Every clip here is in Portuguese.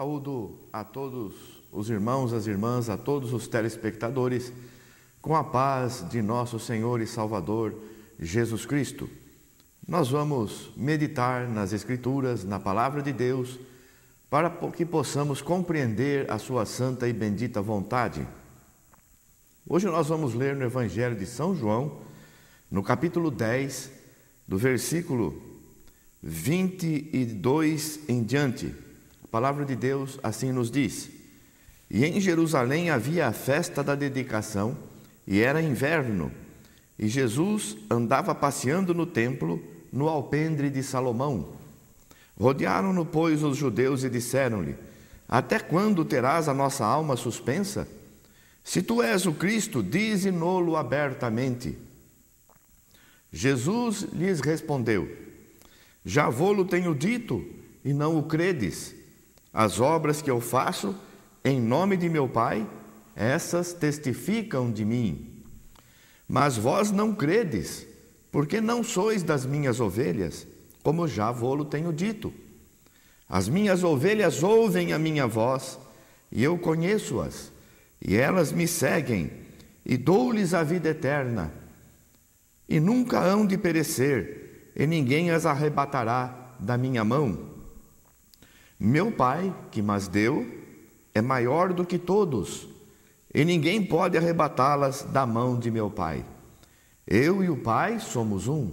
Saúdo a todos os irmãos, as irmãs, a todos os telespectadores, com a paz de nosso Senhor e Salvador Jesus Cristo. Nós vamos meditar nas Escrituras, na Palavra de Deus, para que possamos compreender a sua santa e bendita vontade. Hoje nós vamos ler no Evangelho de São João, no capítulo 10, do versículo 22 em diante. A palavra de Deus assim nos diz: E em Jerusalém havia a festa da dedicação, e era inverno, e Jesus andava passeando no templo, no alpendre de Salomão. Rodearam-no, pois, os judeus e disseram-lhe: Até quando terás a nossa alma suspensa? Se tu és o Cristo, dize-no-lo abertamente. Jesus lhes respondeu: Já vô-lo tenho dito, e não o credes. As obras que eu faço em nome de meu Pai, essas testificam de mim. Mas vós não credes, porque não sois das minhas ovelhas, como já vô-lo tenho dito. As minhas ovelhas ouvem a minha voz, e eu conheço-as, e elas me seguem, e dou-lhes a vida eterna, e nunca hão de perecer, e ninguém as arrebatará da minha mão. Meu Pai, que mas deu, é maior do que todos, e ninguém pode arrebatá-las da mão de meu Pai. Eu e o Pai somos um.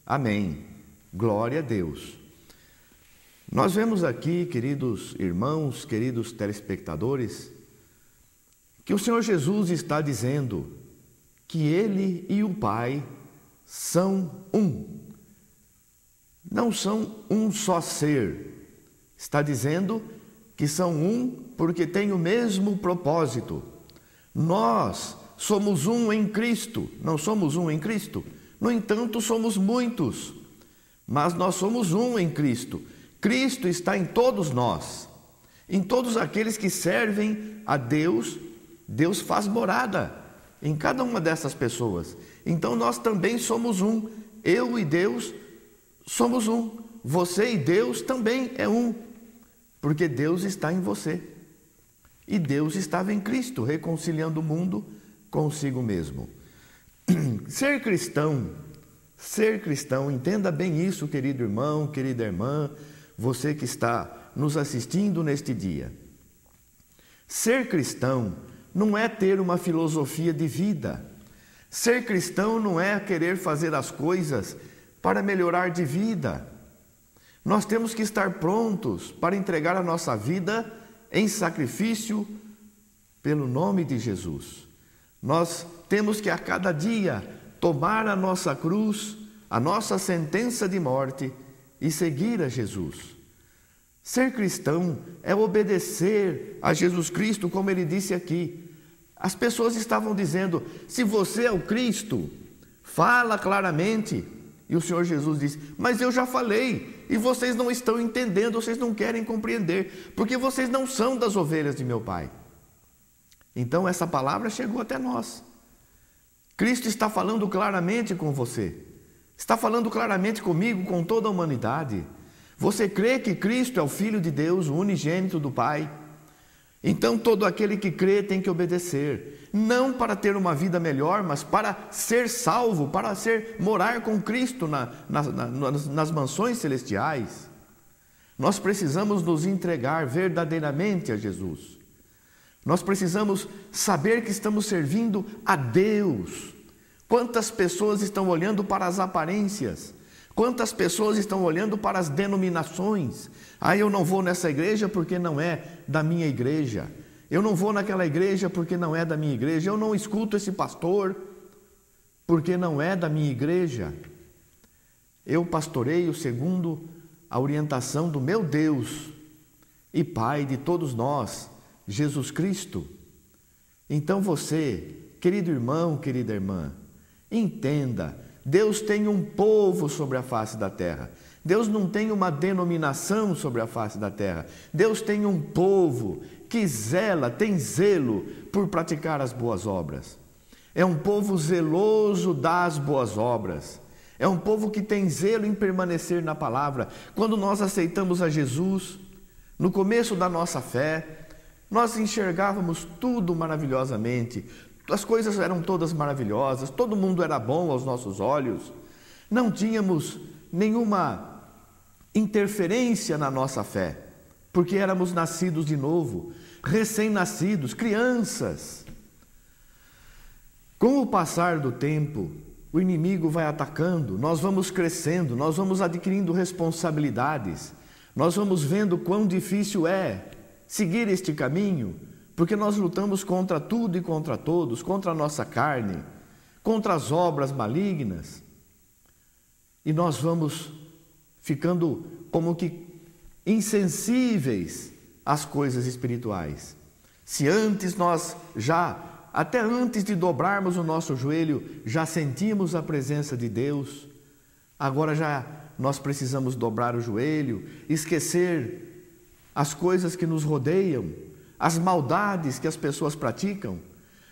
Amém. Glória a Deus. Nós vemos aqui, queridos irmãos, queridos telespectadores, que o Senhor Jesus está dizendo que Ele e o Pai são um. Não são um só ser. Está dizendo que são um porque têm o mesmo propósito. Nós somos um em Cristo, não somos um em Cristo? No entanto, somos muitos, mas nós somos um em Cristo. Cristo está em todos nós, em todos aqueles que servem a Deus. Deus faz morada em cada uma dessas pessoas. Então nós também somos um. Eu e Deus somos um. Você e Deus também é um, porque Deus está em você. E Deus estava em Cristo, reconciliando o mundo consigo mesmo. Ser cristão, entenda bem isso, querido irmão, querida irmã, você que está nos assistindo neste dia. Ser cristão não é ter uma filosofia de vida. Ser cristão não é querer fazer as coisas para melhorar de vida. Nós temos que estar prontos para entregar a nossa vida em sacrifício pelo nome de Jesus. Nós temos que a cada dia tomar a nossa cruz, a nossa sentença de morte e seguir a Jesus. Ser cristão é obedecer a Jesus Cristo, como ele disse aqui. As pessoas estavam dizendo: se você é o Cristo, fala claramente. E o Senhor Jesus disse: mas eu já falei, e vocês não estão entendendo, vocês não querem compreender, porque vocês não são das ovelhas de meu Pai. Então essa palavra chegou até nós. Cristo está falando claramente com você, está falando claramente comigo, com toda a humanidade. Você crê que Cristo é o Filho de Deus, o unigênito do Pai? Então todo aquele que crê tem que obedecer, não para ter uma vida melhor, mas para ser salvo, para morar com Cristo nas mansões celestiais. Nós precisamos nos entregar verdadeiramente a Jesus. Nós precisamos saber que estamos servindo a Deus. Quantas pessoas estão olhando para as aparências? Quantas pessoas estão olhando para as denominações? Eu não vou nessa igreja porque não é da minha igreja. Eu não vou naquela igreja porque não é da minha igreja. Eu não escuto esse pastor porque não é da minha igreja. Eu pastoreio segundo a orientação do meu Deus e Pai de todos nós, Jesus Cristo. Então você, querido irmão, querida irmã, entenda: Deus tem um povo sobre a face da terra. Deus não tem uma denominação sobre a face da terra. Deus tem um povo que tem zelo por praticar as boas obras. É um povo zeloso das boas obras. É um povo que tem zelo em permanecer na palavra. Quando nós aceitamos a Jesus, No começo da nossa fé, nós enxergávamos tudo maravilhosamente, as coisas eram todas maravilhosas, todo mundo era bom aos nossos olhos, não tínhamos nenhuma interferência na nossa fé, porque éramos nascidos de novo, recém-nascidos, crianças. Com o passar do tempo, o inimigo vai atacando, nós vamos crescendo, nós vamos adquirindo responsabilidades, nós vamos vendo quão difícil é seguir este caminho, porque nós lutamos contra tudo e contra todos, contra a nossa carne, contra as obras malignas, e nós vamos ficando como que insensíveis às coisas espirituais. Se antes nós até antes de dobrarmos o nosso joelho, já sentimos a presença de Deus, agora nós precisamos dobrar o joelho, esquecer as coisas que nos rodeiam, as maldades que as pessoas praticam,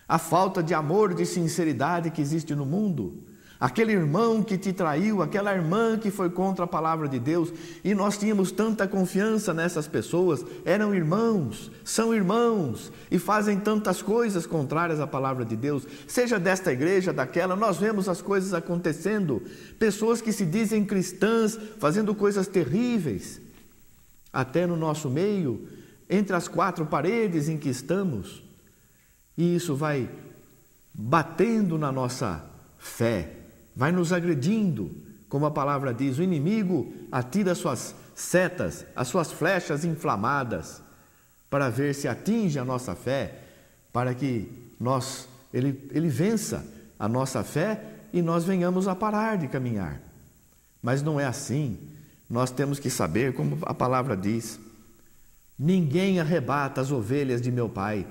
a falta de amor, de sinceridade que existe no mundo, aquele irmão que te traiu, aquela irmã que foi contra a palavra de Deus, e nós tínhamos tanta confiança nessas pessoas, eram irmãos, são irmãos, e fazem tantas coisas contrárias à palavra de Deus, seja desta igreja, daquela, nós vemos as coisas acontecendo, pessoas que se dizem cristãs, fazendo coisas terríveis, até no nosso meio, entre as quatro paredes em que estamos, e isso vai batendo na nossa fé, vai nos agredindo, como a palavra diz, o inimigo atira as suas setas, as suas flechas inflamadas, para ver se atinge a nossa fé, para que ele vença a nossa fé e nós venhamos a parar de caminhar. Mas não é assim, nós temos que saber, como a palavra diz, ninguém arrebata as ovelhas de meu Pai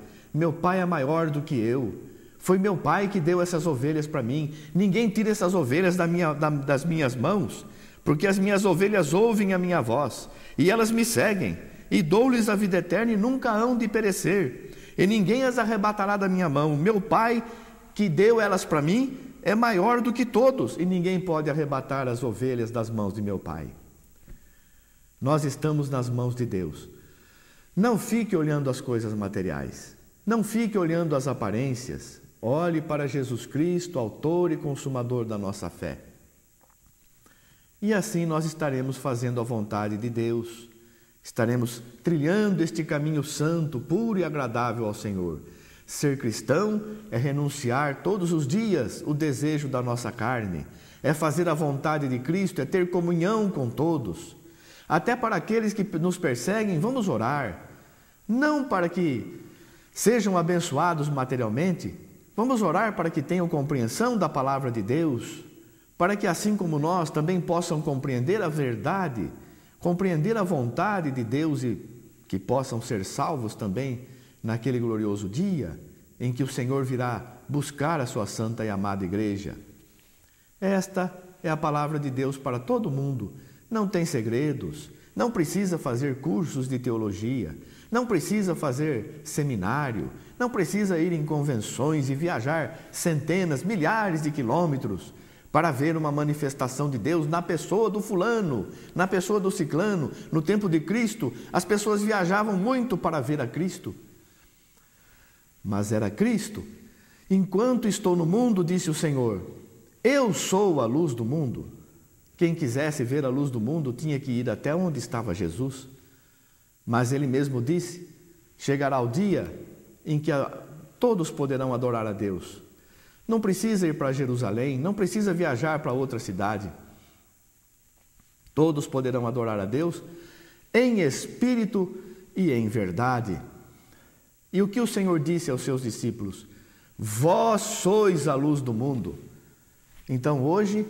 é maior do que eu, foi meu Pai que deu essas ovelhas para mim, ninguém tira essas ovelhas das minhas mãos, porque as minhas ovelhas ouvem a minha voz, e elas me seguem, e dou-lhes a vida eterna e nunca hão de perecer, e ninguém as arrebatará da minha mão, meu Pai que deu elas para mim é maior do que todos, e ninguém pode arrebatar as ovelhas das mãos de meu Pai. Nós estamos nas mãos de Deus. Não fique olhando as coisas materiais, não fique olhando as aparências, olhe para Jesus Cristo, autor e consumador da nossa fé. E assim nós estaremos fazendo a vontade de Deus, estaremos trilhando este caminho santo, puro e agradável ao Senhor. Ser cristão é renunciar todos os dias o desejo da nossa carne, é fazer a vontade de Cristo, é ter comunhão com todos. Até para aqueles que nos perseguem, vamos orar, não para que sejam abençoados materialmente, vamos orar para que tenham compreensão da palavra de Deus, para que assim como nós também possam compreender a verdade, compreender a vontade de Deus e que possam ser salvos também naquele glorioso dia em que o Senhor virá buscar a sua santa e amada igreja. Esta é a palavra de Deus para todo mundo, não tem segredos, não precisa fazer cursos de teologia, não precisa fazer seminário, não precisa ir em convenções e viajar centenas, milhares de quilômetros para ver uma manifestação de Deus na pessoa do fulano, na pessoa do ciclano. No tempo de Cristo, as pessoas viajavam muito para ver a Cristo. Mas era Cristo. Enquanto estou no mundo, disse o Senhor, eu sou a luz do mundo. Quem quisesse ver a luz do mundo tinha que ir até onde estava Jesus. Mas ele mesmo disse, chegará o dia em que todos poderão adorar a Deus. Não precisa ir para Jerusalém, não precisa viajar para outra cidade. Todos poderão adorar a Deus em espírito e em verdade. E o que o Senhor disse aos seus discípulos? Vós sois a luz do mundo. Então hoje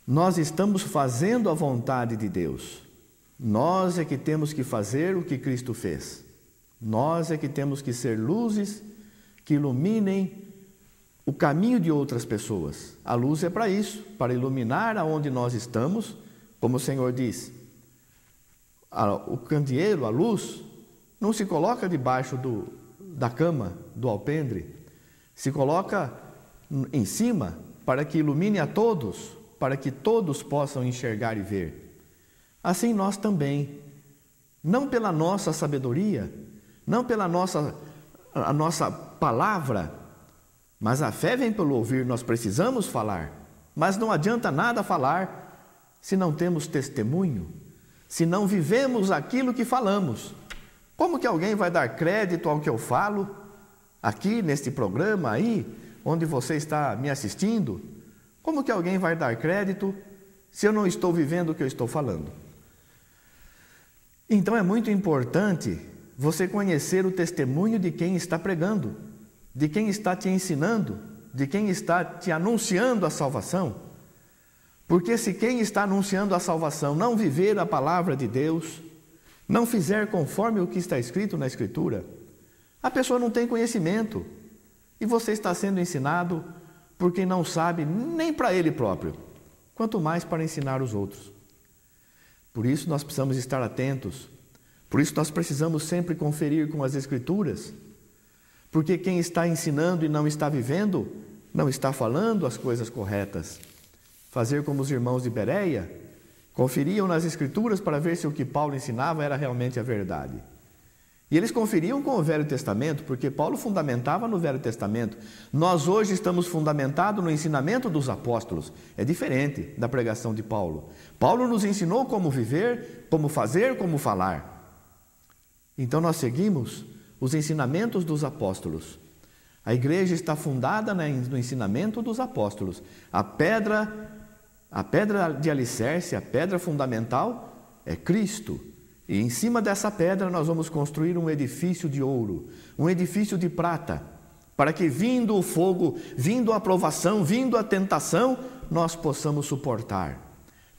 nós estamos fazendo a vontade de Deus. Nós é que temos que fazer o que Cristo fez. Nós é que temos que ser luzes que iluminem o caminho de outras pessoas. A luz é para isso, para iluminar aonde nós estamos, como o Senhor diz. O candeeiro, a luz, não se coloca debaixo da cama, do alpendre, se coloca em cima para que ilumine a todos, para que todos possam enxergar e ver. Assim nós também não pela nossa sabedoria, não pela a nossa palavra, mas a fé vem pelo ouvir. Nós precisamos falar, mas não adianta nada falar se não temos testemunho, se não vivemos aquilo que falamos. Como que alguém vai dar crédito ao que eu falo aqui neste programa aí, onde você está me assistindo? Como que alguém vai dar crédito se eu não estou vivendo o que eu estou falando? Então é muito importante você conhecer o testemunho de quem está pregando, de quem está te ensinando, de quem está te anunciando a salvação. Porque se quem está anunciando a salvação não viver a palavra de Deus, não fizer conforme o que está escrito na Escritura, a pessoa não tem conhecimento. E você está sendo ensinado por quem não sabe nem para ele próprio, quanto mais para ensinar os outros. Por isso nós precisamos estar atentos, por isso nós precisamos sempre conferir com as Escrituras, porque quem está ensinando e não está vivendo, não está falando as coisas corretas. Fazer como os irmãos de Bereia, conferiam nas Escrituras para ver se o que Paulo ensinava era realmente a verdade. E eles conferiam com o Velho Testamento, porque Paulo fundamentava no Velho Testamento. Nós hoje estamos fundamentados no ensinamento dos apóstolos. É diferente da pregação de Paulo. Paulo nos ensinou como viver, como fazer, como falar. Então nós seguimos os ensinamentos dos apóstolos. A igreja está fundada no ensinamento dos apóstolos. A pedra de alicerce, a pedra fundamental é Cristo. E em cima dessa pedra nós vamos construir um edifício de ouro, um edifício de prata, para que vindo o fogo, vindo a provação, vindo a tentação, nós possamos suportar,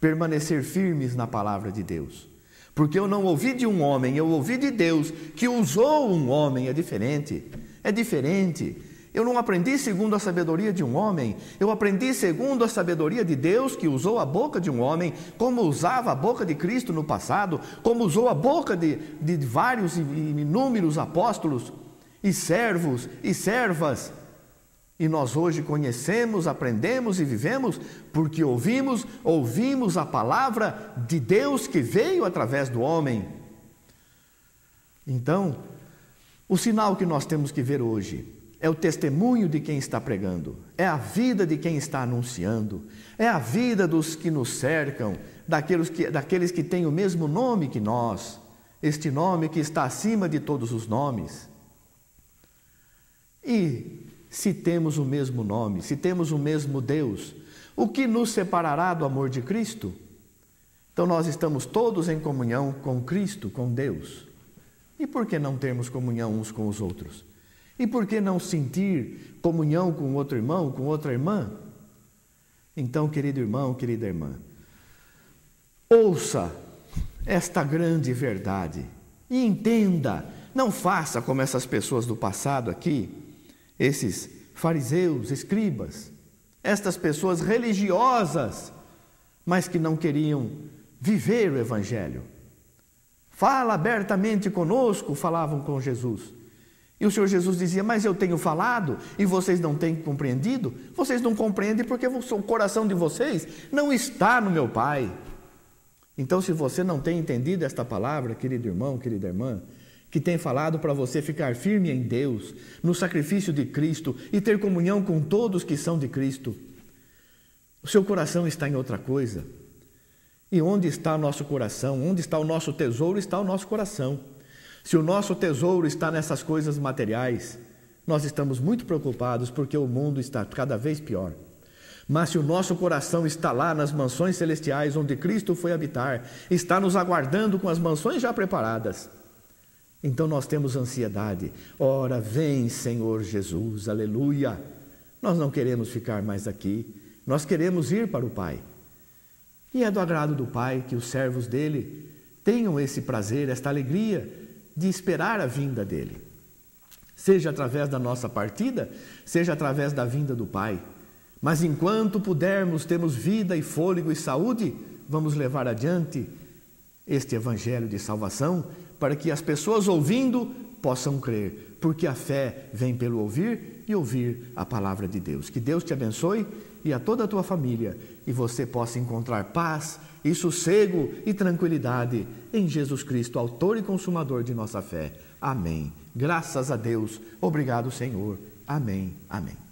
permanecer firmes na palavra de Deus. Porque eu não ouvi de um homem, eu ouvi de Deus, que usou um homem. É diferente, é diferente. Eu não aprendi segundo a sabedoria de um homem, eu aprendi segundo a sabedoria de Deus, que usou a boca de um homem, como usava a boca de Cristo no passado, como usou a boca de vários e inúmeros apóstolos, e servos e servas. E nós hoje conhecemos, aprendemos e vivemos, porque ouvimos a palavra de Deus que veio através do homem. Então, o sinal que nós temos que ver hoje é o testemunho de quem está pregando, é a vida de quem está anunciando, é a vida dos que nos cercam, daqueles que têm o mesmo nome que nós, este nome que está acima de todos os nomes. E se temos o mesmo nome, se temos o mesmo Deus, o que nos separará do amor de Cristo? Então nós estamos todos em comunhão com Cristo, com Deus. E por que não termos comunhão uns com os outros? E por que não sentir comunhão com outro irmão, com outra irmã? Então, querido irmão, querida irmã, ouça esta grande verdade e entenda, não faça como essas pessoas do passado aqui, esses fariseus, escribas, estas pessoas religiosas, mas que não queriam viver o Evangelho. Fala abertamente conosco, falavam com Jesus. E o Senhor Jesus dizia, mas eu tenho falado e vocês não têm compreendido? Vocês não compreendem porque o coração de vocês não está no meu Pai. Então, se você não tem entendido esta palavra, querido irmão, querida irmã, que tem falado para você ficar firme em Deus, no sacrifício de Cristo e ter comunhão com todos que são de Cristo, o seu coração está em outra coisa. E onde está o nosso coração? Onde está o nosso tesouro? Está o nosso coração. Se o nosso tesouro está nessas coisas materiais, nós estamos muito preocupados porque o mundo está cada vez pior. Mas se o nosso coração está lá nas mansões celestiais onde Cristo foi habitar, está nos aguardando com as mansões já preparadas, então nós temos ansiedade. Ora, vem Senhor Jesus, aleluia. Nós não queremos ficar mais aqui, nós queremos ir para o Pai. E é do agrado do Pai que os servos dele tenham esse prazer, esta alegria de esperar a vinda dele, seja através da nossa partida, seja através da vinda do Pai. Mas enquanto pudermos, temos vida e fôlego e saúde, vamos levar adiante este evangelho de salvação, para que as pessoas ouvindo possam crer, porque a fé vem pelo ouvir e ouvir a palavra de Deus. Que Deus te abençoe e a toda a tua família, e você possa encontrar paz e sossego e tranquilidade em Jesus Cristo, autor e consumador de nossa fé. Amém. Graças a Deus. Obrigado, Senhor. Amém. Amém.